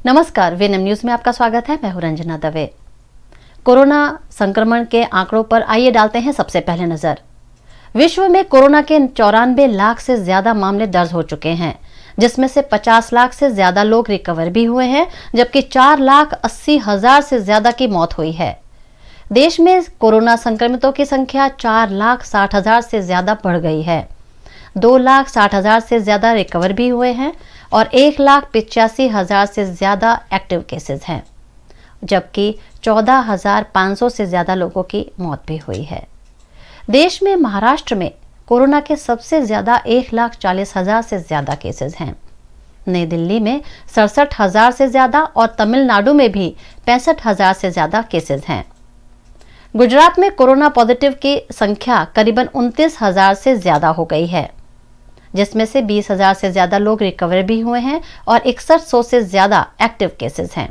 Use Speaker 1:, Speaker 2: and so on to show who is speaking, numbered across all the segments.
Speaker 1: नमस्कार, VNM news में आपका स्वागत है। मैं हूं रंजना दवे। कोरोना संक्रमण के आंकड़ों पर आइए डालते हैं सबसे पहले नजर। विश्व में कोरोना के 94 लाख से ज्यादा मामले दर्ज हो चुके हैं, जिसमें से 50 लाख से ज्यादा लोग रिकवर भी हुए हैं, जबकि 4,80,000 से ज्यादा की मौत हुई है। देश में कोरोना संक्रमितों की संख्या 4,60,000 से ज्यादा बढ़ गई है। 2,60,000 से ज्यादा रिकवर भी हुए हैं और 1,85,000 से ज्यादा एक्टिव केसेस हैं, जबकि 14,500 से ज्यादा लोगों की मौत भी हुई है। देश में महाराष्ट्र में कोरोना के सबसे ज्यादा 1,40,000 से ज्यादा केसेस हैं। नई दिल्ली में 67,000 से ज्यादा और तमिलनाडु में भी 65,000 से ज्यादा केसेस हैं। गुजरात में कोरोना पॉजिटिव की संख्या करीबन 29,000 से ज्यादा हो गई है, जिसमें से 20,000 से ज्यादा लोग रिकवर भी हुए हैं और 6100 से ज्यादा एक्टिव केसेस हैं।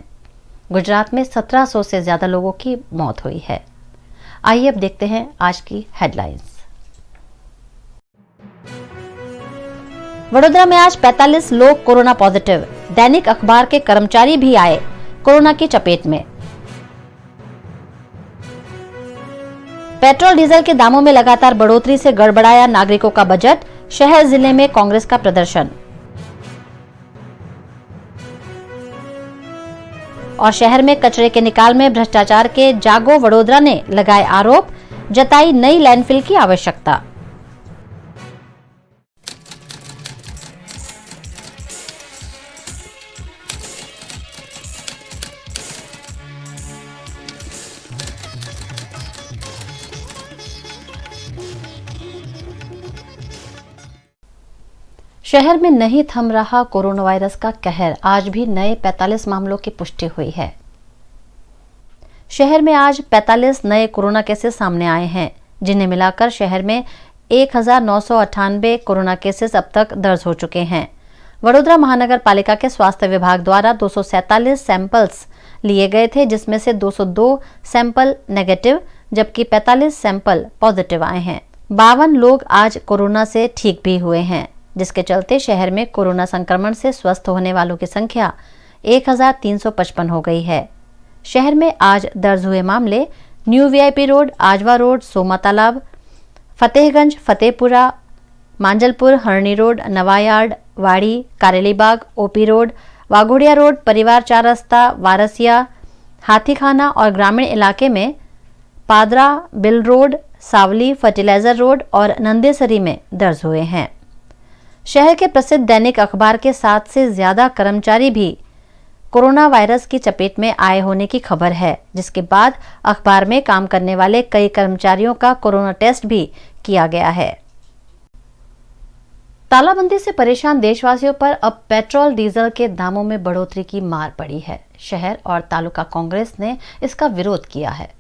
Speaker 1: गुजरात में 1700 से ज्यादा लोगों की मौत हुई है। आइए अब देखते हैं आज की हेडलाइंस। वडोदरा में आज 45 लोग कोरोना पॉजिटिव। दैनिक अखबार के कर्मचारी भी आए कोरोना की चपेट में। पेट्रोल डीजल के दामों में लगातार बढ़ोतरी से गड़बड़ाया नागरिकों का बजट। शहर जिले में कांग्रेस का प्रदर्शन। और शहर में कचरे के निकाल में भ्रष्टाचार के जागो वडोदरा ने लगाए आरोप, जताई नई लैंडफिल की आवश्यकता। शहर में नहीं थम रहा कोरोना वायरस का कहर। आज भी नए 45 मामलों की पुष्टि हुई है। शहर में आज 45 नए कोरोना केसेस सामने आए हैं, जिन्हें मिलाकर शहर में 1,998 कोरोना केसेस अब तक दर्ज हो चुके हैं। वडोदरा महानगर पालिका के स्वास्थ्य विभाग द्वारा 247 सैंपल्स लिए गए थे, जिसमें से 202 सैंपल नेगेटिव जबकि 45 सैंपल पॉजिटिव आए हैं। 52 लोग आज कोरोना से ठीक भी हुए हैं, जिसके चलते शहर में कोरोना संक्रमण से स्वस्थ होने वालों की संख्या 1,355 हो गई है। शहर में आज दर्ज हुए मामले न्यू वीआईपी रोड, आजवा रोड, सोमा तालाब, फतेहगंज, फतेहपुरा, मांजलपुर, हरणी रोड, नवायार्ड, वाड़ी, Karelibaug, OP road, Waghodia road, परिवार 4 रास्ता, वारसिया, हाथीखाना और ग्रामीण इलाके में पादरा, बिल रोड, सावली, फर्टिलाइजर रोड और नंदेसरी में दर्ज हुए हैं। शहर के प्रसिद्ध दैनिक अखबार के 7 से ज्यादा कर्मचारी भी कोरोना वायरस की चपेट में आए होने की खबर है, जिसके बाद अखबार में काम करने वाले कई कर्मचारियों का कोरोना टेस्ट भी किया गया है। तालाबंदी से परेशान देशवासियों पर अब पेट्रोल डीजल के दामों में बढ़ोतरी की मार पड़ी है। शहर और तालुका कांग्रेस ने इसका विरोध किया है।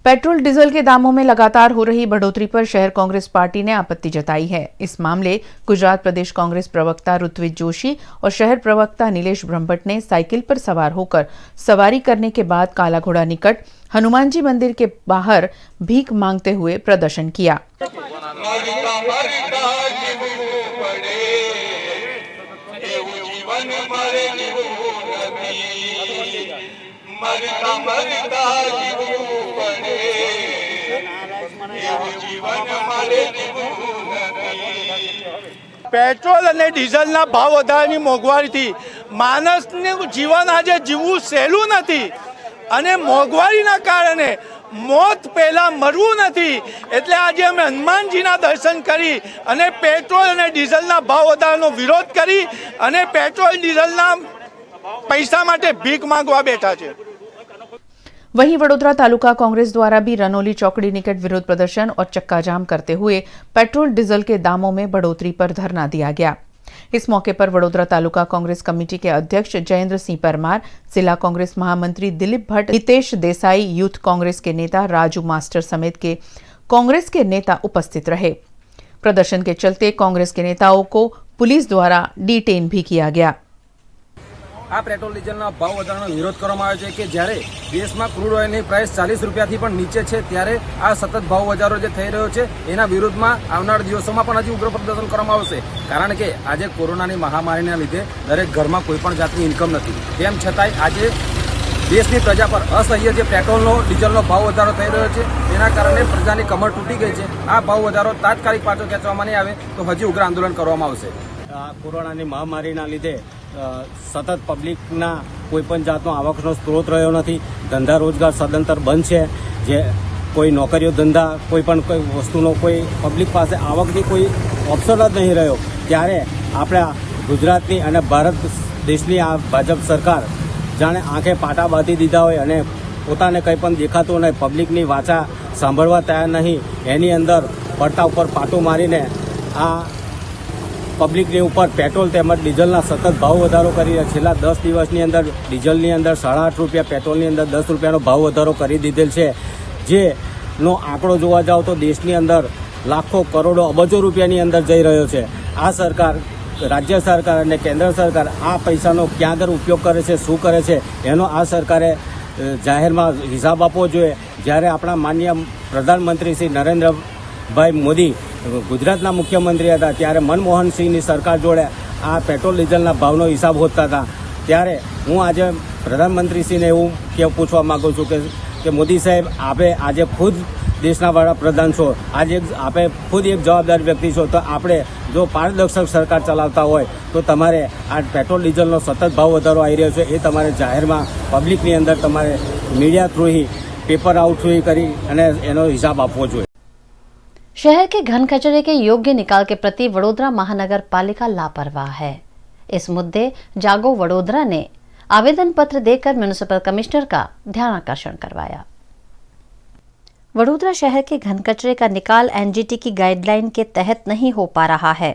Speaker 2: पेट्रोल डीजल के दामों में लगातार हो रही बढ़ोतरी पर शहर कांग्रेस पार्टी ने आपत्ति जताई है। इस मामले गुजरात प्रदेश कांग्रेस प्रवक्ता ऋत्विज जोशी और शहर प्रवक्ता नीलेश ब्रह्मभट्ट ने साइकिल पर सवार होकर सवारी करने के बाद काला घोड़ा निकट हनुमान जी मंदिर के बाहर भीख मांगते हुए प्रदर्शन किया।
Speaker 3: पेट्रोल અને ડીઝલના ભાવ વધારાની મોંઘવારીથી માણસનું જીવન આજે જીવવું સહેલું નથી અને મોંઘવારીના કારણે મોત પહેલા મરવું નથી, એટલે આજે અમે હનુમાનજીના દર્શન કરી અને પેટ્રોલ અને ડીઝલના ભાવ વધારાનો વિરોધ કરી અને પેટ્રોલ ડીઝલના પૈસા માટે ભીખ માંગવા બેઠા છે।
Speaker 2: वहीं वडोदरा तालुका कांग्रेस द्वारा भी रनोली चौकड़ी निकट विरोध प्रदर्शन और चक्का जाम करते हुए पेट्रोल डीजल के दामों में बढ़ोतरी पर धरना दिया गया। इस मौके पर वडोदरा तालुका कांग्रेस कमेटी के अध्यक्ष जयेंद्र सिंह परमार, जिला कांग्रेस महामंत्री दिलीप भट्ट, हितेश देसाई, यूथ कांग्रेस के नेता राजू मास्टर समेत के कांग्रेस के नेता उपस्थित रहे। प्रदर्शन के चलते कांग्रेस के नेताओं को पुलिस द्वारा डिटेन भी किया गया।
Speaker 4: આ પેટ્રોલ ડીઝલના ભાવ વધારાનો વિરોધ કરવામાં આવ્યો છે કે જ્યારે દેશમાં ક્રૂડ ઓઇલની પ્રાઇસ 40 રૂપિયાથી પણ નીચે છે ત્યારે આ સતત ભાવ વધારો જે થઈ રહ્યો છે એના વિરુદ્ધમાં આવનાર દિવસોમાં પણ હજી ઉગ્ર પ્રદર્શન કરવામાં આવશે, કારણ કે આજે કોરોનાની મહામારીના લીધે દરેક ઘરમાં કોઈ પણ જાતની ઇન્કમ નથી, તેમ છતાંય આજે દેશની પ્રજા પર અસહ્ય જે પેટ્રોલનો ડીઝલનો ભાવ વધારો થઈ રહ્યો છે તેના કારણે પ્રજાની કમર તૂટી ગઈ છે। આ ભાવ વધારો તાત્કાલિક પાછો ખેંચવામાં નહીં આવે તો હજી ઉગ્ર આંદોલન કરવામાં આવશે।
Speaker 5: આ કોરોનાની મહામારીના લીધે સતત પબ્લિકના કોઈપણ જાતનો આવકનો સ્ત્રોત રહ્યો નથી, ધંધા રોજગાર સદંતર બંધ છે, જે કોઈ નોકરીઓ ધંધા કોઈ વસ્તુનો કોઈ પબ્લિક પાસે આવકની કોઈ ઓપ્શન જ નહીં રહ્યો, ત્યારે આપણા ગુજરાતની અને ભારત દેશની આ ભાજપ સરકાર જાણે આંખે પાટા બાંધી દીધા હોય અને પોતાને કંઈ પણ દેખાતું નહીં, પબ્લિકની વાચા સાંભળવા તૈયાર નહીં, એની અંદર પડતા ઉપર પાટું મારીને આ પબ્લિકની ઉપર પેટ્રોલ તેમજ ડીઝલના સતત ભાવ વધારો કરી રહ્યા। છેલ્લા 10 દિવસની અંદર ડીઝલની અંદર 8.5 રૂપિયા, પેટ્રોલની અંદર 10 રૂપિયાનો ભાવ વધારો કરી દીધેલ છે, જેનો આંકડો જોવા જાવ તો દેશની અંદર લાખો કરોડો અબજો રૂપિયાની અંદર જઈ રહ્યો છે। આ સરકાર, રાજ્ય સરકાર અને કેન્દ્ર સરકાર આ પૈસાનો ક્યાં આગળ ઉપયોગ કરે છે, શું કરે છે, એનો આ સરકારે જાહેરમાં હિસાબ આપવો જોઈએ। જ્યારે આપણા માનનીય પ્રધાનમંત્રી શ્રી નરેન્દ્રભાઈ મોદી ગુજરાતના મુખ્યમંત્રી હતા ત્યારે મનમોહન સિંહની સરકાર જોડે આ પેટ્રોલ ડીઝલના ભાવનો હિસાબ હોતા હતા, ત્યારે હું આજે પ્રધાનમંત્રીશ્રીને એવું પૂછવા માગું છું કે મોદી સાહેબ, આપે આજે ખુદ દેશના વડાપ્રધાન છો, આજે આપે ખુદ એક જવાબદાર વ્યક્તિ છો, તો આપણે જો પારદર્શક સરકાર ચલાવતા હોય તો તમારે આ પેટ્રોલ ડીઝલનો સતત ભાવ વધારો આવી રહ્યો છે એ તમારે જાહેરમાં પબ્લિકની અંદર તમારે મીડિયા થ્રુ ही पेपर आउट हुई करी અને એનો હિસાબ આપવો જોઈએ।
Speaker 1: शहर के घन कचरे के योग्य निकाल के प्रति वडोदरा महानगर पालिका लापरवाह है। इस मुद्दे जागो वडोदरा ने आवेदन पत्र देकर म्युनिसिपल कमिश्नर का ध्यान आकर्षण करवाया। वडोदरा शहर के घन कचरे का निकाल एनजीटी की गाइडलाइन के तहत नहीं हो पा रहा है।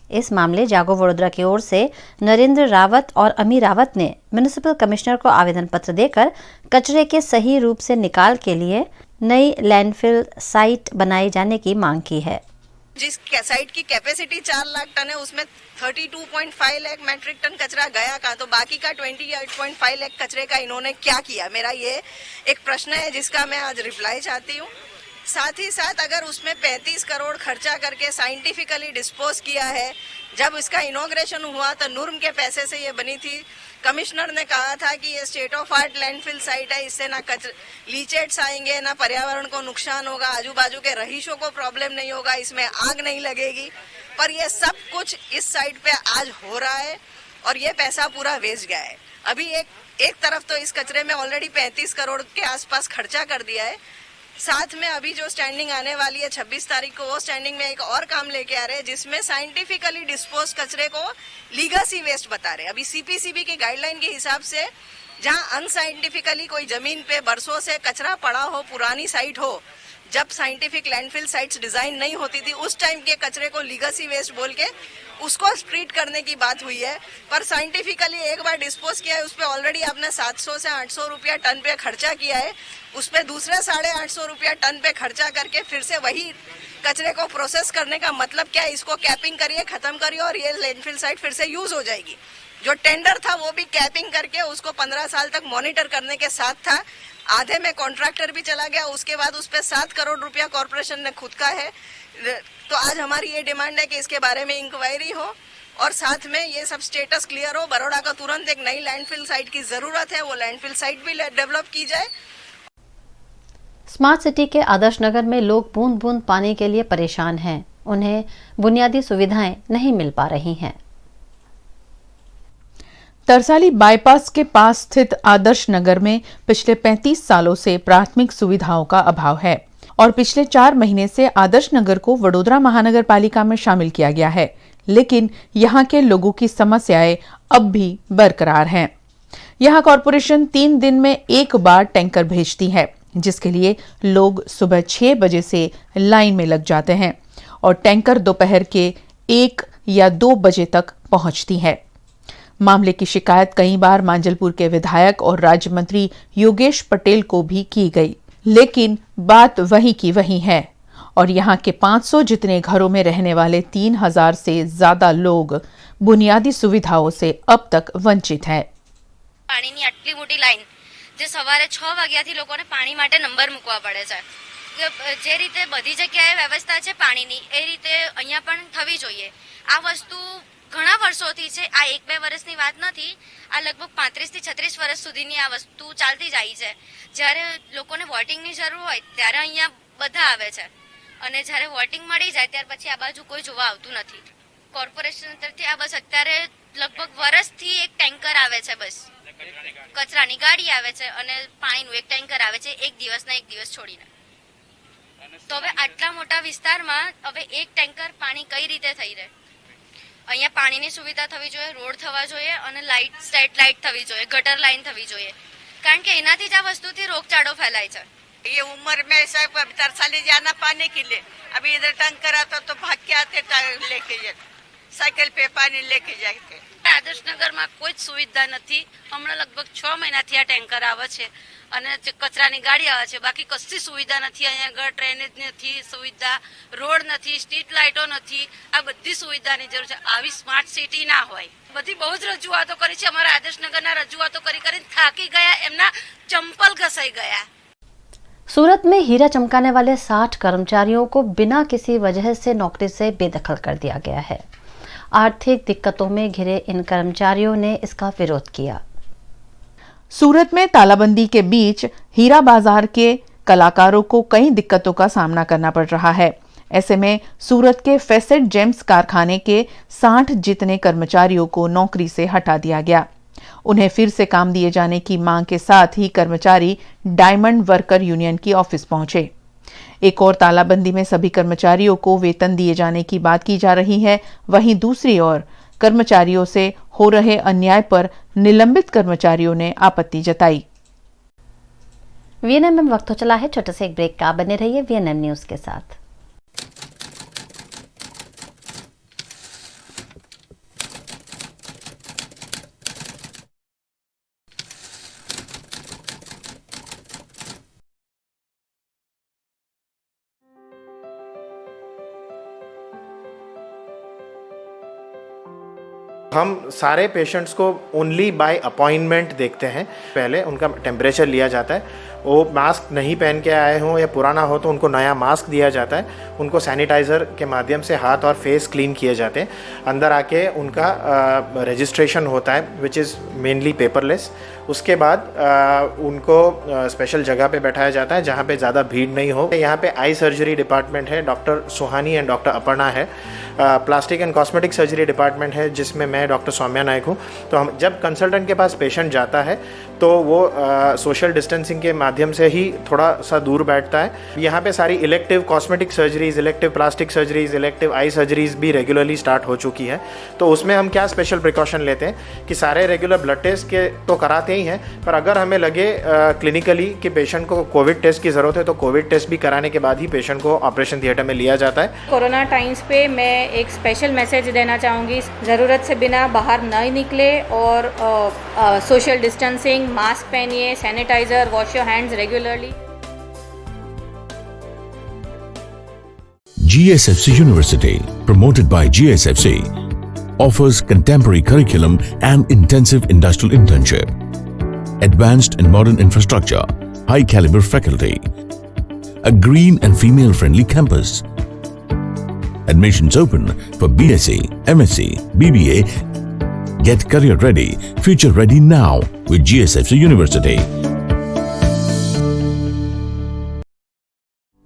Speaker 1: इस मामले जागो वडोदरा की ओर से नरेंद्र रावत और अमी रावत ने म्युनिसिपल कमिश्नर को आवेदन पत्र देकर कचरे के सही रूप से निकाल के लिए नई लैंडफिल साइट बनाए जाने की मांग की है।
Speaker 6: जिस साइट की कैपेसिटी 4 लाख टन है उसमें 32.5 लाख मैट्रिक टन कचरा गया कहाँ, तो बाकी का 28.5 लाख कचरे का इन्होंने क्या किया, मेरा ये एक प्रश्न है जिसका मैं आज रिप्लाई चाहती हूँ। साथ ही साथ अगर उसमें 35 करोड़ खर्चा करके साइंटिफिकली डिस्पोज किया है, जब इसका इनॉग्रेशन हुआ तो नुर्म के पैसे से ये बनी थी। कमिश्नर ने कहा था कि ये state of art landfill site है, इससे ना लीचेट्स आएंगे, ना पर्यावरण को नुकसान होगा, आजू बाजू के रहीशों को प्रॉब्लम नहीं होगा, इसमें आग नहीं लगेगी, पर ये सब कुछ इस साइट पे आज हो रहा है और ये पैसा पूरा वेस्ट गया है। अभी एक तरफ तो इस कचरे में ऑलरेडी 35 करोड़ के आसपास खर्चा कर दिया है, साथ में अभी जो स्टैंडिंग आने वाली है 26 तारीख को, वो स्टैंडिंग में एक और काम लेके आ रहे हैं जिसमें साइंटिफिकली डिस्पोज कचरे को लीगसी वेस्ट बता रहे हैं। अभी सीपीसीबी की गाइडलाइन के हिसाब से जहां अनसाइंटिफिकली कोई जमीन पे बरसों से कचरा पड़ा हो, पुरानी साइट हो, जब साइंटिफिक लैंडफिल साइट्स डिजाइन नहीं होती थी उस टाइम के कचरे को लीगसी वेस्ट बोल के उसको ट्रीट करने की बात हुई है, पर साइंटिफिकली एक बार डिस्पोज किया है उस पर ऑलरेडी आपने 700 से 800 रुपया टन पे खर्चा किया है, उस पर दूसरे 850 रुपया टन पे खर्चा करके फिर से वही कचरे को प्रोसेस करने का मतलब क्या है? इसको कैपिंग करिए, खत्म करिए और ये लैंडफिल साइट फिर से यूज हो जाएगी। जो टेंडर था वो भी कैपिंग करके उसको 15 साल तक मॉनिटर करने के साथ था, आधे में कॉन्ट्रैक्टर भी चला गया, उसके बाद उस पर 7 करोड़ रुपया कॉर्पोरेशन ने खुद का है। तो आज हमारी ये डिमांड है कि इसके बारे में इंक्वायरी हो और साथ में ये सब स्टेटस क्लियर हो। बड़ौदा का तुरंत एक नई लैंडफिल साइट की जरूरत है, वो लैंडफिल साइट भी डेवलप की जाए।
Speaker 1: स्मार्ट सिटी के आदर्श नगर में लोग बूंद बूंद पानी के लिए परेशान हैं, उन्हें बुनियादी सुविधाएं नहीं मिल पा रही हैं।
Speaker 2: तरसाली बाईपास के पास स्थित आदर्श नगर में पिछले 35 सालों से प्राथमिक सुविधाओं का अभाव है और पिछले 4 महीने से आदर्श नगर को वडोदरा महानगर पालिका में शामिल किया गया है, लेकिन यहाँ के लोगों की समस्याएं अब भी बरकरार हैं। यहाँ कॉरपोरेशन 3 दिन में एक बार टैंकर भेजती है, जिसके लिए लोग सुबह 6 बजे से लाइन में लग जाते हैं और टैंकर दोपहर के 1 या 2 बजे तक पहुंचती है। मामले की शिकायत कई बार मांजलपुर के विधायक और राज्य मंत्री योगेश पटेल को भी की गई, लेकिन बात वही की वही है और यहाँ के 500 जितने घरों में रहने वाले 3000 से ज्यादा लोग बुनियादी सुविधाओं से अब तक वंचित हैं।
Speaker 7: પાણીની આટલી મોટી લાઈન જે સવારે 6 વાગ્યાથી લોકોને પાણી માટે નંબર મૂકવા પડે છે કે જે રીતે બધી જગ્યાએ વ્યવસ્થા છે પાણીની એ રીતે અહીંયા પણ થવી જોઈએ. આ વસ્તુ ઘણા વર્ષોથી છે, આ 1-2 વર્ષની વાત નથી, આ લગભગ 35 થી 36 વર્ષ સુધીની આ વસ્તુ ચાલતી જ આવી છે. જ્યારે લોકોને વોટિંગની જરૂર હોય ત્યારે અહીંયા બધા આવે છે અને જ્યારે વોટિંગ મળી જાય ત્યાર પછી આ બાજુ કોઈ જોવા આવતું નથી. કોર્પોરેશન તરફથી આ બસ અત્યારે લગભગ વર્ષથી એક ટેન્કર આવે છે, બસ કચરાની ગાડી આવે છે અને પાણીનું એક ટેન્કર આવે છે એક દિવસ છોડીને. તો હવે આટલા મોટા વિસ્તારમાં હવે એક ટેન્કર પાણી કઈ રીતે થઈ રહે? અહીંયા પાણીની સુવિધા થવી જોઈએ, રોડ થવા જોઈએ અને લાઇટ, સ્ટ્રીટ લાઇટ થવી જોઈએ, ગટર લાઇન થવી જોઈએ, કારણ કે એનાથી જ આ વસ્તુથી રોગચાળો ફેલાય છે.
Speaker 6: ये उम्र में ऐसा तरसाली जाना पानी के लिए, अभी इधर टैंकर आता तो भाग के आते लेके जाते, साइकिल पे पानी लेके जाते.
Speaker 7: આદર્શનગરમાં કોઈ જ સુવિધા નથી. હમણાં લગભગ 6 મહિનાથી આ ટેન્કર આવે છે અને કચરાની ગાડી આવે છે, બાકી કશી સુવિધા નથી. અહીંયા આગળ ડ્રેનેજ નથી સુવિધા, રોડ નથી, સ્ટ્રીટ લાઇટો નથી. આ બધી સુવિધાની જરૂર છે. આવી સ્માર્ટ સિટી ના હોય. બધી બહુ જ રજૂઆતો કરી છે. અમારા આદર્શનગરના રજૂઆતો કરીને થાકી ગયા, એમના ચંપલ ઘસાઈ ગયા.
Speaker 1: सूरत में हीरा चमकाने वाले 60 कर्मचारियों को बिना किसी वजह से नौकरी से बेदखल कर दिया गया है. आर्थिक दिक्कतों में घिरे इन कर्मचारियों ने इसका विरोध किया.
Speaker 2: सूरत में तालाबंदी के बीच हीरा बाजार के कलाकारों को कई दिक्कतों का सामना करना पड़ रहा है. ऐसे में सूरत के फैसेट जेम्स कारखाने के 60 जितने कर्मचारियों को नौकरी से हटा दिया गया. उन्हें फिर से काम दिए जाने की मांग के साथ ही कर्मचारी डायमंड वर्कर यूनियन की ऑफिस पहुंचे. एक और तालाबंदी में सभी कर्मचारियों को वेतन दिए जाने की बात की जा रही है. वहीं दूसरी ओर कर्मचारियों से हो रहे अन्याय पर निलंबित कर्मचारियों ने आपत्ति जताई.
Speaker 1: वीएनएम में वक्त हो चला है छोटे से एक ब्रेक का. बने रहिए वीएनएम न्यूज के साथ.
Speaker 8: हम सारे पेशेंट्स को ओनली बाय अपॉइंटमेंट देखते हैं. पहले उनका टेम्परेचर लिया जाता है. वो मास्क नहीं पहन के आए हों या पुराना हो तो उनको नया मास्क दिया जाता है. उनको सैनिटाइज़र के माध्यम से हाथ और फेस क्लीन किए जाते हैं. अंदर आके उनका रजिस्ट्रेशन होता है विच इज़ मेनली पेपरलेस. उसके बाद उनको स्पेशल जगह पे बैठाया जाता है जहाँ पे ज़्यादा भीड़ नहीं हो. यहाँ पे आई सर्जरी डिपार्टमेंट है, doctor Suhani and doctor Aparna है. Plastic and cosmetic surgery department है जिसमें मैं डॉक्टर सौम्या नायक हूँ. तो हम जब कंसल्टेंट के पास पेशेंट जाता है तो वो सोशल डिस्टेंसिंग के माध्यम से ही थोड़ा सा दूर बैठता है. यहाँ पे सारी elective cosmetic surgeries, elective plastic surgeries, elective eye surgeries भी रेगुलरली स्टार्ट हो चुकी है. तो उसमें हम क्या स्पेशल प्रिकॉशन लेते हैं कि सारे रेगुलर ब्लड टेस्ट के तो कराते ही हैं, पर अगर हमें लगे क्लिनिकली कि पेशेंट को कोविड टेस्ट की ज़रूरत है तो कोविड टेस्ट भी कराने के बाद ही पेशेंट को ऑपरेशन थिएटर में लिया जाता है.
Speaker 9: कोरोना टाइम्स पे मैं एक स्पेशल मैसेज देना चाहूँगी. ज़रूरत से बिना बाहर नहीं निकले और सोशल डिस्टेंसिंग, मास्क पहनिए, sanitiser, wash your hands regularly.
Speaker 10: GSFC University, promoted by GSFC, offers contemporary curriculum and intensive industrial internship, advanced and modern infrastructure, high caliber faculty, a green and female friendly campus. Admissions open for BSc, MSc, BBA. Get career ready, future ready now with GSFC University.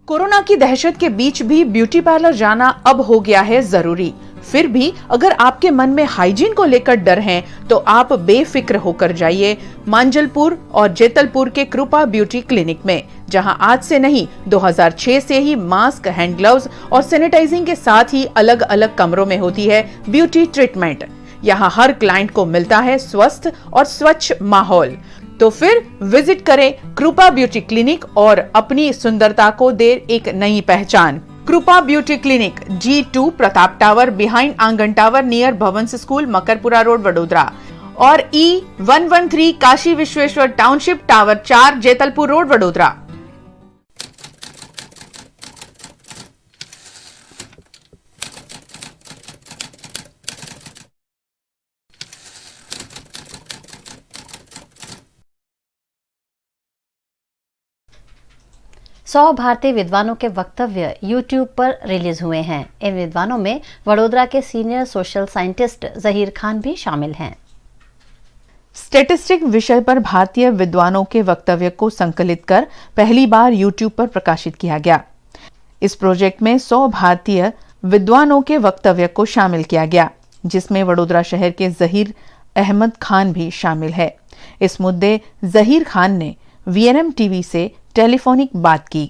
Speaker 2: Corona की दहशत के बीच भी beauty parlour जाना अब हो गया है जरूरी. फिर भी अगर आपके मन में हाइजीन को लेकर डर है तो आप बेफिक्र होकर जाइए मांजलपुर और जेतलपुर के कृपा ब्यूटी क्लिनिक में, जहां आज से नहीं 2006 से ही मास्क, हैंड ग्लव्स और सैनिटाइजिंग के साथ ही अलग अलग कमरों में होती है ब्यूटी ट्रीटमेंट. यहाँ हर क्लाइंट को मिलता है स्वस्थ और स्वच्छ माहौल. तो फिर विजिट करें कृपा ब्यूटी क्लिनिक और अपनी सुंदरता को दे एक नई पहचान. कृपा beauty clinic, G2 Pratap tower behind आंगन tower near Bhavans school, Makarpura road, Vadodara, और E113 Kashi Vishweshwar township tower 4, Jetalpur road, Vadodara.
Speaker 1: 100 भारतीय विद्वानों के वक्तव्य YouTube पर रिलीज हुए हैं। इन विद्वानों में वडोदरा के senior social scientist Zaheer Khan भी शामिल हैं।
Speaker 2: स्टैटिस्टिक विषय पर भारतीय विद्वानों के वक्तव्य को संकलित कर पहली बार YouTube पर प्रकाशित किया गया। इस प्रोजेक्ट में 100 भारतीय विद्वानों के वक्तव्य को शामिल किया गया, जिसमें वडोदरा शहर के जहीर अहमद खान भी शामिल है। इस मुद्दे जहीर खान ने VNM TV से टेलीफोनिक बात की।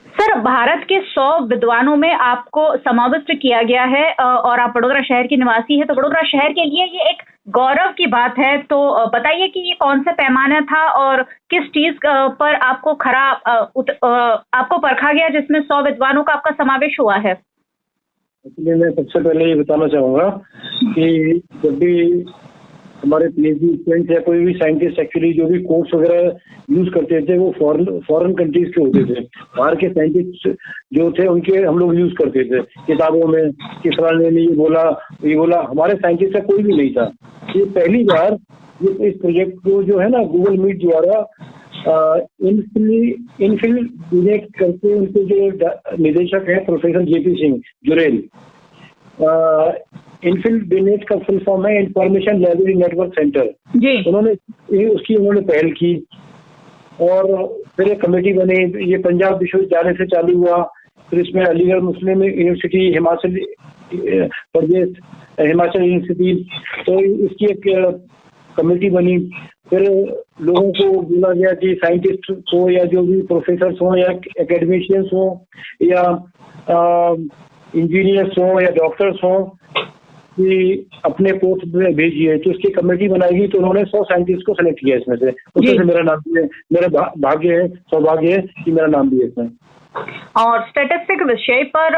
Speaker 11: सर, भारत के 100 विद्वानों में आपको समाविष्ट किया गया है और आप वडोदरा शहर के निवासी हैं, तो वडोदरा शहर के लिए ये एक गौरव की बात है। तो बताइए कि ये कौन सा पैमाना था और किस चीज पर आपको आपको परखा गया जिसमें 100 विद्वानों का आपका समावेश हुआ है?
Speaker 12: इसलिए मैं सबसे पहले ये बताना चाहूँगा कि जब भी हमारे PhD स्टूडेंट्स या कोई भी साइंटिस्ट एक्चुअली जो भी कोर्स वगैरह यूज करते थे वो फॉरेन कंट्रीज के होते थे। बाहर के साइंटिस्ट जो थे उनके हम लोग यूज करते थे किताबों में कि फलाने ने ये बोला। हमारे साइंटिस्ट का कोई भी नहीं था। ये पहली बार इस प्रोजेक्ट को जो है ना गूगल मीट द्वारा इनफिल डोनेट करके उनके जो निदेशक है professor JP Singh Jurel, infill donate का फुल फॉर्म है इंफॉर्मेशन लाइब्रेरी नेटवर्क सेंटर। उन्होंने पहल की और फिर एक कमेटी बनी। ये पंजाब विश्वविद्यालय से चालू हुआ, फिर इसमें अलीगढ़ मुस्लिम यूनिवर्सिटी, हिमाचल प्रदेश हिमाचल यूनिवर्सिटी, तो इसकी एक कमेटी बनी। फिर लोगों को बोला गया कि साइंटिस्ट हो या जो भी प्रोफेसर हो या एकेडमिशियंस हो या इंजीनियर्स हो या डॉक्टर्स हो कि अपने पोस्ट में भेजिए। तो इसकी कमेटी बनाएगी, तो उन्होंने 100 साइंटिस्ट को सेलेक्ट किया इसमें से। उसमें से मेरा नाम भी है। मेरा सौभाग्य है कि मेरा नाम भी है इसमें।
Speaker 11: और स्टैटिस्टिक विषय पर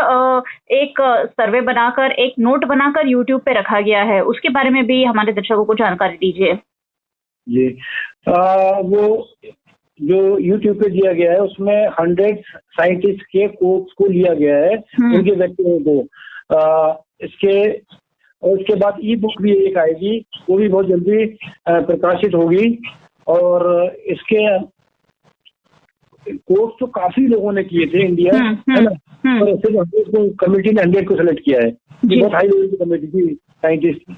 Speaker 11: एक सर्वे बनाकर, एक नोट बनाकर YouTube पे रखा गया है, उसके बारे में भी हमारे दर्शकों को जानकारी दीजिए।
Speaker 12: जी, वो जो YouTube पे दिया गया है उसमें 100 साइंटिस्ट के कोट्स को लिया गया है, उनके व्यक्तियों को। इसके बाद ई-बुक भी एक आएगी, वो भी बहुत जल्दी प्रकाशित होगी। और इसके कोर्स तो काफी लोगों ने किए थे इंडिया, है ना, और सिर्फ कमेटी ने 100 को सेलेक्ट किया है। बहुत हाई लेवल की कमेटी थी, साइंटिस्ट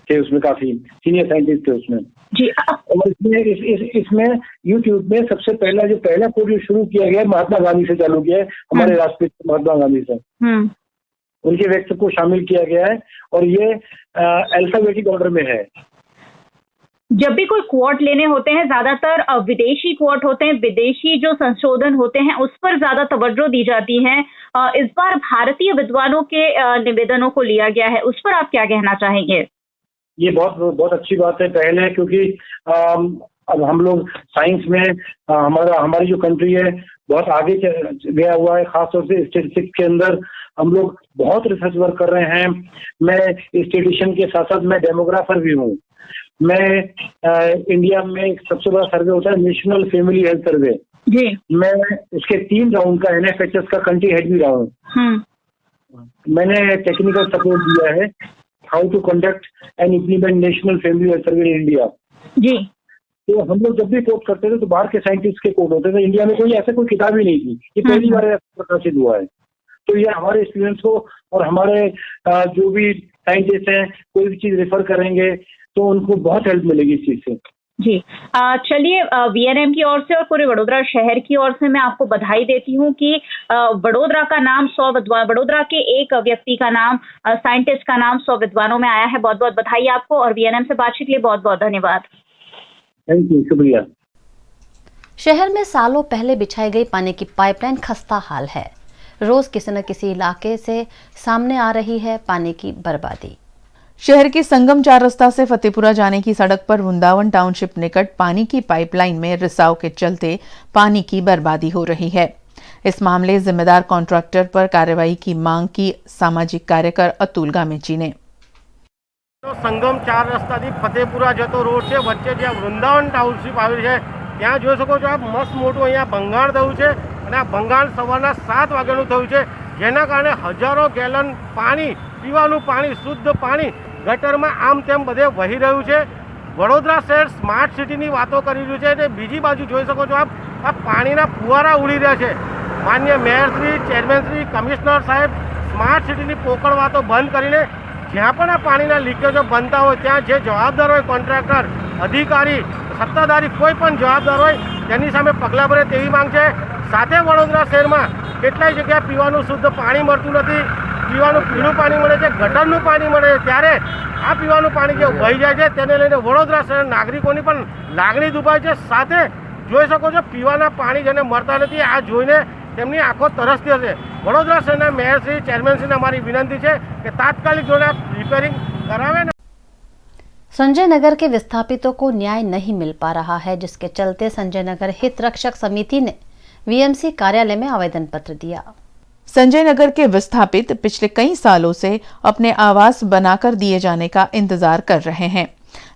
Speaker 12: थे उसमें, काफी सीनियर साइंटिस्ट थे उसमें। और इसमें YouTube में सबसे पहला कोर्स जो शुरू किया गया महात्मा गांधी से चालू किया है, हमारे राष्ट्रपिता महात्मा गांधी से। उनके व्यक्ति को शामिल किया गया है और ये अल्फाबेटिक ऑर्डर में है।
Speaker 11: जब भी कोई क्वोट लेने होते हैं, ज्यादातर विदेशी क्वोट होते हैं, विदेशी जो संशोधन होते हैं उस पर ज्यादा तवज्जो दी जाती है। इस बार भारतीय विद्वानों के निवेदनों को लिया गया है, उस पर आप क्या कहना चाहेंगे?
Speaker 12: ये बहुत अच्छी बात है, पहल है, क्योंकि अब हम लोग साइंस में हमारी जो कंट्री है बहुत आगे गया हुआ है। खासतौर से स्टैटिस्टिक्स के अंदर हम लोग बहुत रिसर्च वर्क कर रहे हैं। मैं स्टैटिस्टिशियन के साथ साथ मैं डेमोग्राफर भी हूँ। मैं इंडिया में एक सबसे बड़ा सर्वे होता है नेशनल फैमिली हेल्थ सर्वे जी, मैं उसके 3 राउंड का NFHS का कंट्री हेड भी रहा हूँ। मैंने टेक्निकल सपोर्ट दिया है how to conduct and implement national family health survey in India जी। तो हम लोग जब भी कोट करते थे तो बाहर के साइंटिस्ट के कोट होते थे। इंडिया में ऐसे कोई किताब ही नहीं थी, ये पहली बार प्रकाशित हुआ है। तो ये हमारे स्टूडेंट्स को और हमारे जो भी साइंटिस्ट हैं कोई भी चीज रेफर करेंगे तो उनको बहुत हेल्प मिलेगी इस चीज से
Speaker 11: जी। चलिए, VNM की ओर से और पूरे वडोदरा शहर की ओर से मैं आपको बधाई देती हूँ कि वडोदरा का नाम 100 विद्वान, वडोदरा के एक व्यक्ति का नाम, साइंटिस्ट का नाम 100 विद्वानों में आया है। बहुत बहुत बधाई आपको और VNM से बातचीत के लिए बहुत बहुत धन्यवाद।
Speaker 12: थैंक यू, शुक्रिया।
Speaker 1: शहर में सालों पहले बिछाई गई पानी की पाइपलाइन खस्ता हाल है। रोज किसी न किसी इलाके से सामने आ रही है पानी की बर्बादी।
Speaker 2: शहर के संगम 4 रास्ता से फतेहपुरा जाने की सड़क पर वृंदावन टाउनशिप निकट पानी की पाइपलाइन में रिसाव के चलते पानी की बर्बादी हो रही है। इस मामले जिम्मेदार कॉन्ट्रैक्टर पर कार्रवाई की मांग की सामाजिक कार्यकर अतुल गामेची ने।
Speaker 13: संगम 4 રસ્તાથી ફતેપુરા જતો રોડ છે, વચ્ચે જ્યાં વૃંદાવન ટાઉનશીપ આવેલી છે ત્યાં જોઈ શકો છો આપ મસ્ત મોટું અહીંયા ભંગાણ થયું છે અને આ ભંગાણ સવારના 7 વાગ્યાનું થયું છે, જેના કારણે હજારો ગેલન પાણી, પીવાનું પાણી, શુદ્ધ પાણી ગટરમાં આમ તેમ બધે વહી રહ્યું છે। વડોદરા શહેર સ્માર્ટ સિટીની વાતો કરી રહ્યું છે અને બીજી બાજુ જોઈ શકો છો આપ આ પાણીના ફુવારા ઉડી રહ્યા છે। માન્ય મેયરશ્રી, ચેરમેનશ્રી, કમિશનર સાહેબ સ્માર્ટ સિટીની પોકળ વાતો બંધ કરીને જ્યાં પણ આ પાણીના લીકેજો બનતા હોય ત્યાં જે જવાબદાર હોય કોન્ટ્રાક્ટર, અધિકારી, સત્તાધારી કોઈ પણ જવાબદાર હોય તેની સામે પગલાં ભરે તેવી માંગ છે. સાથે વડોદરા શહેરમાં કેટલાય જગ્યાએ પીવાનું શુદ્ધ પાણી મળતું નથી, પીવાનું પીળું પાણી મળે છે, ગટરનું પાણી મળે છે. ત્યારે આ પીવાનું પાણી જે વહી જાય છે તેને લઈને વડોદરા શહેર નાગરિકોની પણ લાગણી દુભાય છે. સાથે જોઈ શકો છો પીવાના પાણી જેને મળતા નથી, આ જોઈને તેમની આંખો તરસતી હશે. વડોદરા શહેરના મેયરશ્રી, ચેરમેનશ્રીને અમારી વિનંતી છે કે તાત્કાલિક જોડે રિપેરિંગ करावे ना।
Speaker 1: संजय नगर के विस्थापितों को न्याय नहीं मिल पा रहा है, जिसके चलते संजय नगर हित रक्षक समिति ने वीएमसी कार्यालय में आवेदन पत्र दिया।
Speaker 2: संजय नगर के विस्थापित पिछले कई सालों से अपने आवास बनाकर दिए जाने का इंतजार कर रहे हैं,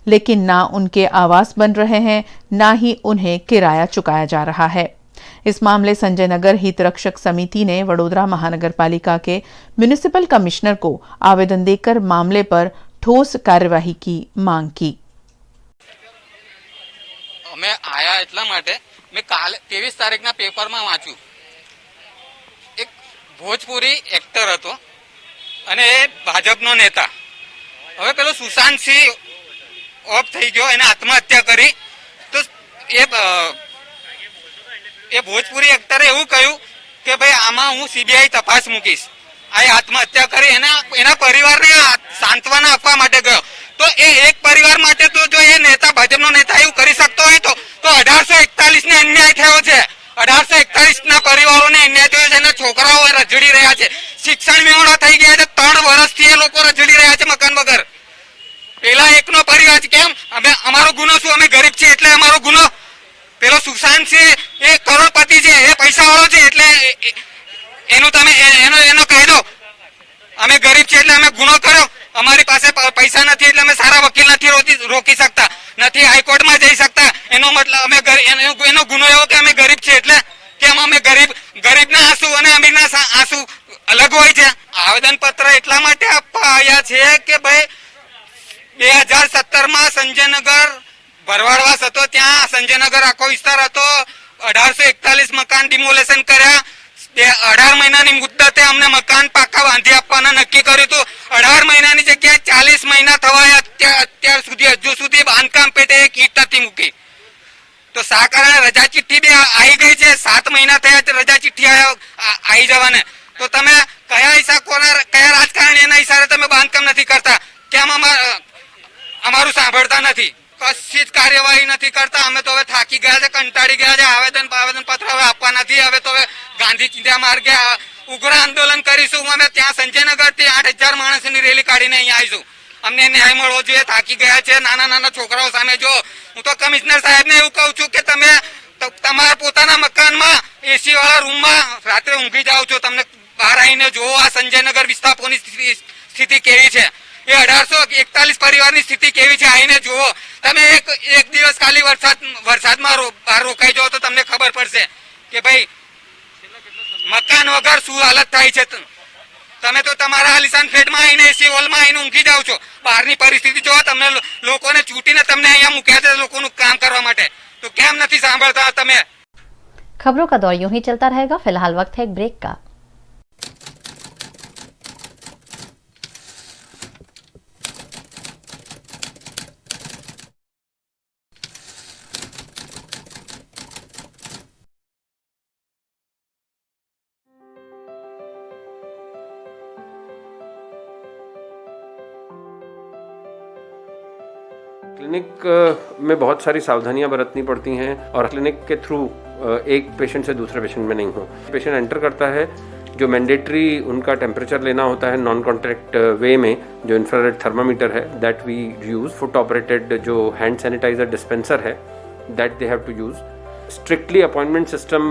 Speaker 2: लेकिन ना उनके आवास बन रहे हैं, ना ही उन्हें किराया चुकाया जा रहा है। इस मामले संजय नगर हित रक्षक समिति ने वडोदरा महानगर पालिका के म्युनिसिपल कमिश्नर को आवेदन देकर मामले पर ठोस कार्यवाही की मांग की।
Speaker 14: અમે આયા એટલા માટે મેં કાલે 23 તારીખના પેપરમાં વાંચ્યું, એક ભોજપુરી એક્ટર હતો અને એ ભાજપનો નેતા, હવે પેલો સુશાંત સિંહ ઓફ થઈ ગયો, એને આત્મહત્યા કરી, તો એ ભોજપુરી એક્ટરે એવું કહ્યું કે ભાઈ આમાં હું સીબીઆઈ તપાસ મૂકીશ, આ આત્મહત્યા કરી એના પરિવારને સાંત્વના આપવા માટે ગયો। તો એ એક પરિવાર માટે તો જો એ નેતા ભાજપનો નેતા એવું કરી શકતો હોય તો 1841 ને અન્યાય થયો છે, 1841 ના પરિવારોને અન્યાય થયો છે, એના છોકરાઓ રજડી રહ્યા છે, શિક્ષણ મેળા થઈ ગયા છે, 3 વર્ષથી એ લોકો રજડી રહ્યા છે મકાન વગર। પેલા એકનો પરિવાર કેમ અમે અમારો ગુનો શું, અમે ગરીબ છીએ એટલે અમારો ગુનો? પેલો સુશાંત સિંહ એ કરોડપતિ છે, એ પૈસા વાળો છે એટલે એનું તમે એનો કહી દો અમે ગરીબ છીએ એટલે અમે ગુનો કર્યો, અમારી પાસે પૈસા નથી એટલે અમે સારા વકીલ નથી રોકી શકતા, નથી હાઈકોર્ટમાં જઈ શકતા, એનો મતલબ અમે એનો ગુનો એવો કે અમે ગરીબ છીએ એટલે કેમ અમે ગરીબના આંસુ અને અમીરના આંસુ અલગ હોય છે? આવેદન પત્ર એટલા માટે આપવા આવ્યા છે કે ભાઈ 2017માં સંજયનગર ભરવાડવાસ હતો, ત્યાં સંજયનગર આખો વિસ્તાર હતો, 1841 મકાન ડિમોલેશન કર્યા, 18 મહિનાની મુદ્દતે અમને મકાન પાકા બાંધી આપવાના નક્કી કર્યું હતું, 18 મહિનાની જગ્યાએ 40 મહિના થવાયા, અત્યાર સુધી હજુ સુધી બાંધકામ પેટે એક ઈંટ નથી મૂકી। તો શા કારણે રજા ચિઠ્ઠી બી આવી ગઈ છે, 7 મહિના થયા રજા ચિઠ્ઠી આવી જવાને, તો તમે કયા રાજકારણી એના હિસાબે તમે બાંધકામ નથી કરતા? કેમ અમારું સાંભળતા નથી? કશી જ કાર્યવાહી નથી કરતા। અમે તો હવે થાકી ગયા છે, કંટાળી ગયા છે, આવેદન પત્ર હવે આપવા નથી, હવે તો હવે ગાંધી ચિંતા માર્ગે ઉગ્ર આંદોલન કરીશું। અમે ત્યાં સંજયનગરથી 8000 માણસોની રેલી કાઢીને અહીંયા આવીશું, અમને ન્યાય મળવો જોઈએ, થાકી ગયા છે। નાના છોકરાઓ સામે જો હું તો કમિશનર સાહેબને એવું કહું છું કે તમે તમારા પોતાના મકાનમાં એસી વાળા રૂમમાં રાત્રે ઊંઘી જાઓ છો, તમને બહાર આવીને જોવો આ સંજયનગર વિસ્થાપોની સ્થિતિ કેવી છે, એ 1841 પરિવારની સ્થિતિ કેવી છે, આવીને જુઓ તમે। એક દિવસ ખાલી વરસાદમાં બહાર રોકાઈ જાઓ તો તમને ખબર પડશે કે ભાઈ મકાન વગર શું હાલત થાય છે। તમે તો તમારા આલિશાન ફ્લેટમાં આવીને એસી હોલમાં આવીને ઊંઘી જાઓ છો, બહારની પરિસ્થિતિ જોવો, તમને લોકોને ચૂંટીને તમને અહીંયા મૂક્યા છે લોકોનું કામ કરવા માટે, તો કેમ નથી સાંભળતા તમે?
Speaker 1: खबरों का दौर यूं ही चलता रहेगा। फिलहाल वक्त है एक ब्रेक का।
Speaker 15: क्लिनिक में बहुत सारी सावधानियां बरतनी पड़ती हैं और क्लिनिक के थ्रू एक पेशेंट से दूसरे पेशेंट में नहीं हो। पेशेंट एंटर करता है, जो मैंडेटरी उनका टेम्परेचर लेना होता है नॉन कॉन्टैक्ट वे में, जो इंफ्रारेड थर्मामीटर है that we use, foot operated जो हैंड सैनिटाइजर डिस्पेंसर है that they have to use. Strictly appointment system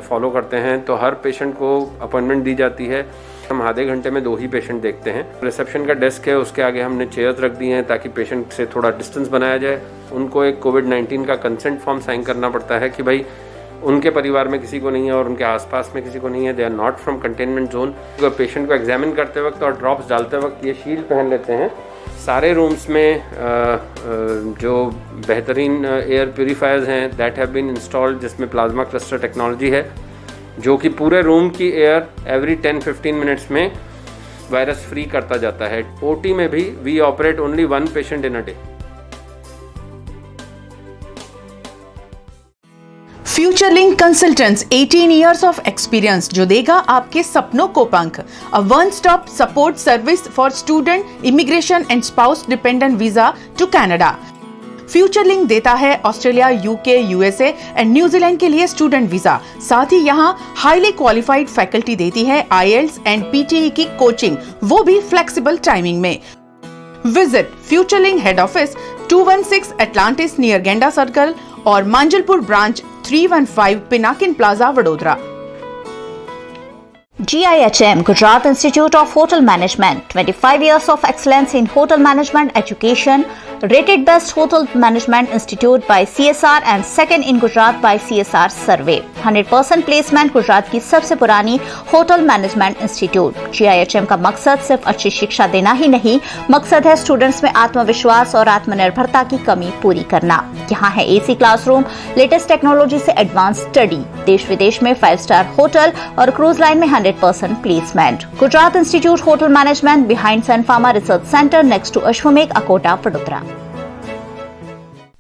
Speaker 15: follow करते हैं, तो हर पेशेंट को अपॉइंटमेंट दी जाती है। हम आधे घंटे में 2 ही पेशेंट देखते हैं। रिसेप्शन का डेस्क है, उसके आगे हमने चेयर्स रख दी हैं ताकि पेशेंट से थोड़ा डिस्टेंस बनाया जाए। उनको एक कोविड-19 का कंसेंट फॉर्म साइन करना पड़ता है कि भाई उनके परिवार में किसी को नहीं है और उनके आसपास में किसी को नहीं है, they are not from containment zone. Patient को एग्जामिन करते वक्त और ड्रॉप्स डालते वक्त ये शील्ड पहन लेते हैं। सारे रूम्स में जो बेहतरीन एयर प्योरीफायर्स हैं दैट हैव बीन इंस्टॉल्ड, जिसमें प्लाज्मा क्लस्टर टेक्नोलॉजी है। जो कि पूरे रूम की एयर एवरी 10-15 मिनट्स में वायरस फ्री करता जाता है। ओटी में भी we operate only 1 patient in a day.
Speaker 2: Futurelink consultants 18 years of experience जो देगा आपके सपनों को पंख। A one stop support service for student, immigration and spouse dependent visa to Canada. Futurelink देता है Australia, UK, USA and New Zealand के लिए स्टूडेंट वीजा। साथ ही यहाँ हाईली क्वालिफाइड फैकल्टी देती है IELTS एंड PTE की कोचिंग, वो भी फ्लेक्सिबल टाइमिंग में। Visit Futurelink head office 216 Atlantis near Genda circle और Manjalpur branch 315 Pinakin plaza, Vadodara.
Speaker 16: GIHM, Gujarat Institute of Hotel Management, 25 years of excellence in hotel management education, rated best hotel management institute by CSR and second in Gujarat by CSR survey. 100% placement Gujarat की सबसे पुरानी hotel management institute. GIHM का मकसद सिर्फ अच्छी शिक्षा देना ही नहीं, मकसद है स्टूडेंट्स में आत्मविश्वास और आत्मनिर्भरता की कमी पूरी करना। यहाँ है AC क्लासरूम, लेटेस्ट टेक्नोलॉजी से एडवांस स्टडी, देश विदेश में 5 स्टार होटल और क्रूज लाइन में 100% placement. Gujarat institute hotel management behind Sun Pharma research centre next to Ashwamegh, Akota, Vadodara.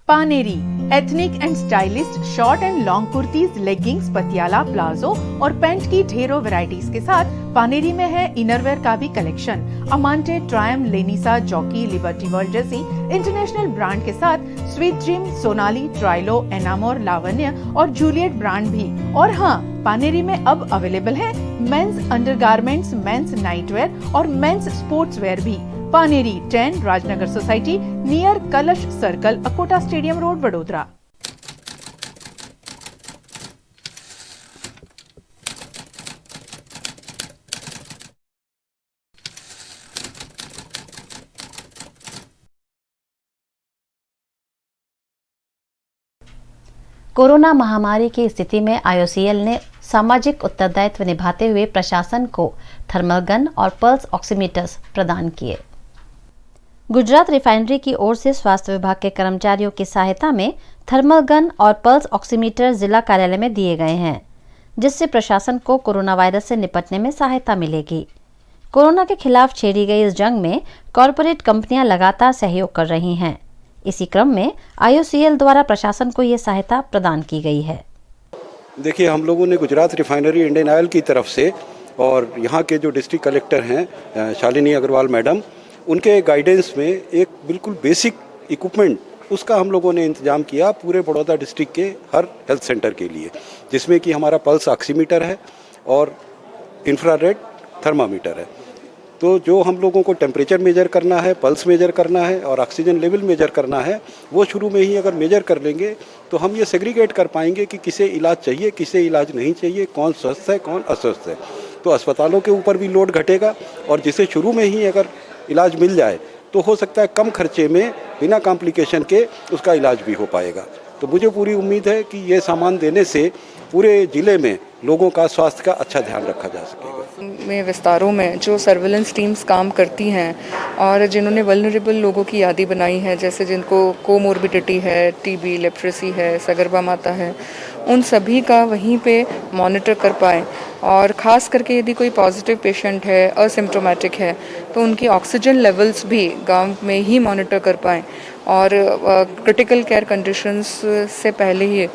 Speaker 2: Paneri ethnic and stylist short and long kurtis, leggings, Patiala, palazzo और पैंट की ढेरों वैरायटीज के साथ पानेरी में है इनरवेयर का भी कलेक्शन। अमांटे, ट्रायम, लेनिसा, जॉकी, लिबर्टी वर्ल्ड जैसी इंटरनेशनल ब्रांड के साथ स्वीट ड्रीम, सोनाली, ट्राइलो, एनामोर, लावण्य और जूलियट ब्रांड भी। और हाँ, पानेरी में अब अवेलेबल है मेंस अंडरगारमेंट्स, मेंस नाइटवेयर और मेंस स्पोर्ट्सवेयर भी। पानेरी 10 राजनगर सोसाइटी नियर कलश circle, Akota stadium road, Vadodara.
Speaker 1: Corona महामारी की स्थिति में IOCL ने सामाजिक उत्तरदायित्व निभाते हुए प्रशासन को थर्मल गन और पल्स ऑक्सीमीटर्स प्रदान किए। गुजरात रिफाइनरी की ओर से स्वास्थ्य विभाग के कर्मचारियों की सहायता में थर्मल गन और पल्स ऑक्सीमीटर जिला कार्यालय में दिए गए हैं, जिससे प्रशासन को कोरोना वायरस से निपटने में सहायता मिलेगी। कोरोना के खिलाफ छेड़ी गई इस जंग में कॉरपोरेट कंपनियां लगातार सहयोग कर रही हैं। इसी क्रम में IOCL द्वारा प्रशासन को ये सहायता प्रदान की गई है।
Speaker 17: देखिए, हम लोगों ने गुजरात रिफाइनरी इंडियन ऑयल की तरफ से और यहाँ के जो डिस्ट्रिक्ट कलेक्टर हैं शालिनी अग्रवाल मैडम, उनके गाइडेंस में एक बिल्कुल बेसिक इक्विपमेंट उसका हम लोगों ने इंतजाम किया पूरे बड़ौदा डिस्ट्रिक्ट के हर हेल्थ सेंटर के लिए, जिसमें कि हमारा पल्स ऑक्सीमीटर है और इंफ्रारेड थर्मामीटर है। तो जो हम लोगों को टेम्परेचर मेजर करना है, पल्स मेजर करना है और ऑक्सीजन लेवल मेजर करना है, वो शुरू में ही अगर मेजर कर लेंगे तो हम ये सेग्रीगेट कर पाएंगे कि किसे इलाज चाहिए, किसे इलाज नहीं चाहिए, कौन स्वस्थ है, कौन अस्वस्थ है। तो अस्पतालों के ऊपर भी लोड घटेगा और जिसे शुरू में ही अगर इलाज मिल जाए तो हो सकता है कम खर्चे में बिना कॉम्प्लिकेशन के उसका इलाज भी हो पाएगा। तो मुझे पूरी उम्मीद है कि ये सामान देने से पूरे ज़िले में लोगों का स्वास्थ्य का अच्छा ध्यान रखा जा सकेगा।
Speaker 18: में विस्तारों में जो सर्विलेंस टीम्स काम करती हैं और जिन्होंने वल्नरेबल लोगों की यादी बनाई है, जैसे जिनको कोमोर्बिडिटी है, TB, लेप्रेसी है, सगर्भा माता है, उन सभी का वहीं पे मॉनिटर कर पाएँ। और ख़ास करके यदि कोई पॉजिटिव पेशेंट है, असिम्प्टोमेटिक है, तो उनकी ऑक्सीजन लेवल्स भी गांव में ही मॉनिटर कर पाएँ और क्रिटिकल केयर कंडीशंस से पहले ही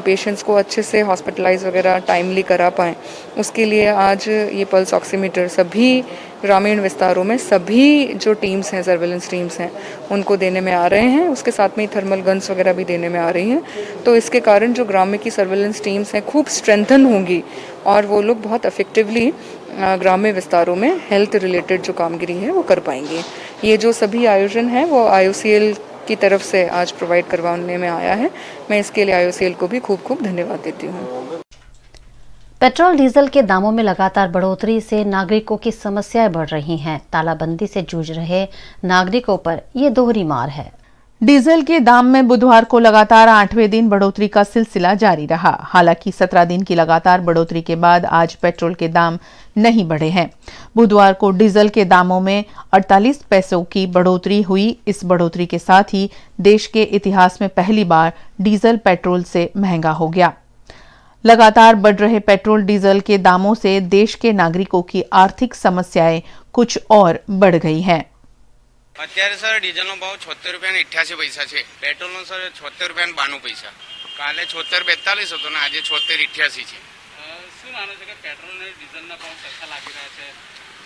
Speaker 18: पेशेंट्स को अच्छे से हॉस्पिटलाइज वगैरह टाइमली करा पाएँ। उसके लिए आज ये पल्स ऑक्सीमीटर सभी ग्रामीण विस्तारों में सभी जो टीम्स हैं, सर्वेलेंस टीम्स हैं, उनको देने में आ रहे हैं। उसके साथ में ही थर्मल गन्स वगैरह भी देने में आ रही हैं। तो इसके कारण जो ग्राम में की सर्वेलेंस टीम्स हैं खूब स्ट्रेंथन होंगी और वो लोग बहुत इफेक्टिवली ग्रामीण विस्तारों में हेल्थ रिलेटेड जो कामगिरी है वो कर पाएंगे। ये जो सभी आयोजन है वो IOCL की तरफ से आज प्रोवाइड करवाने में आया है। मैं इसके लिए IOCL को भी खूब खूब धन्यवाद देती हूँ।
Speaker 1: पेट्रोल डीजल के दामों में लगातार बढ़ोतरी से नागरिकों की समस्याएं बढ़ रही हैं। तालाबंदी से जूझ रहे नागरिकों पर ये दोहरी मार है।
Speaker 2: डीजल के दाम में बुधवार को लगातार 8वें दिन बढ़ोतरी का सिलसिला जारी रहा। हालांकि 17 दिन की लगातार बढ़ोतरी के बाद आज पेट्रोल के दाम नहीं बढ़े हैं। बुधवार को डीजल के दामों में 48 पैसों की बढ़ोतरी हुई। इस बढ़ोतरी के साथ ही देश के इतिहास में पहली बार डीजल पेट्रोल से महंगा हो गया। लगातार बढ़ रहे पेट्रोल डीजल के दामों से देश के नागरिकों की आर्थिक समस्याएं कुछ और बढ़ गई हैं।
Speaker 14: અત્યારે સર ડીઝલનો ભાવ 76 રૂપિયા ને 88 પૈસા છે, પેટ્રોલનો સર 76 રૂપિયા ને 92 પૈસા, કાલે 76-42 હતો ને આજે 76-88 છે। શું માનો છો કે પેટ્રોલ અને ડીઝલના ભાવ સરખા લાગી રહ્યા છે?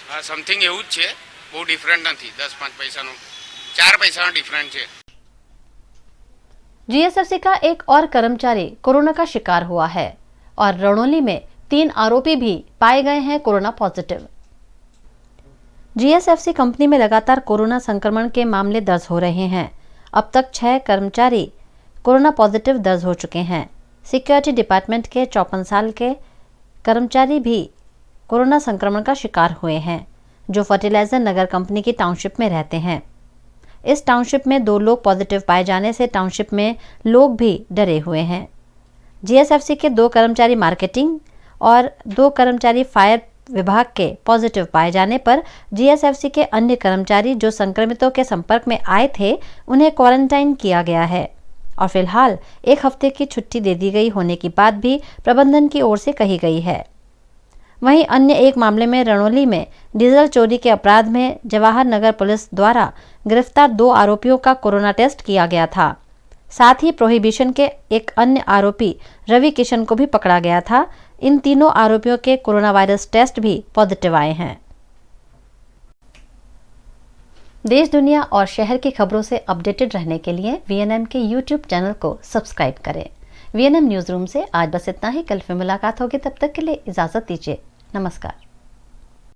Speaker 14: હા, સમથિંગ એવું જ છે, બહુ ડિફરન્ટ નથી, 10-5 પૈસાનો 4 પૈસાનો ડિફરન્ટ છે।
Speaker 1: जीएसएफसी का एक और कर्मचारी कोरोना का शिकार हुआ है और रणोली में 3 आरोपी भी पाए गए हैं कोरोना पॉजिटिव। जीएसएफसी कंपनी में लगातार कोरोना संक्रमण के मामले दर्ज हो रहे हैं। अब तक 6 कर्मचारी कोरोना पॉजिटिव दर्ज हो चुके हैं। सिक्योरिटी डिपार्टमेंट के 54 साल के कर्मचारी भी कोरोना संक्रमण का शिकार हुए हैं, जो फर्टिलाइजर नगर कंपनी की टाउनशिप में रहते हैं। इस टाउनशिप में 2 लोग पॉजिटिव पाए जाने से टाउनशिप में लोग भी डरे हुए हैं। जीएसएफसी के 2 कर्मचारी मार्केटिंग और 2 कर्मचारी फायर विभाग के पॉजिटिव पाए जाने पर जीएसएफसी के अन्य कर्मचारी जो संक्रमितों के संपर्क में आए थे उन्हें क्वारंटाइन किया गया है और फिलहाल 1 हफ्ते की छुट्टी दे दी गई होने की बात भी प्रबंधन की ओर से कही गई है। वहीं अन्य एक मामले में रणोली में डीजल चोरी के अपराध में जवाहर नगर पुलिस द्वारा गिरफ्तार 2 आरोपियों का कोरोना टेस्ट किया गया था। साथ ही प्रोहिबिशन के एक अन्य आरोपी रवि किशन को भी पकड़ा गया था। इन तीनों आरोपियों के कोरोना वायरस टेस्ट भी पॉजिटिव आए हैं। देश दुनिया और शहर की खबरों से अपडेटेड रहने के लिए वीएनएम के यूट्यूब चैनल को सब्सक्राइब करें। वीएनएम न्यूज रूम से आज बस इतना ही। कल फिर मुलाकात होगी, तब तक के लिए इजाजत दीजिए। नमस्कार।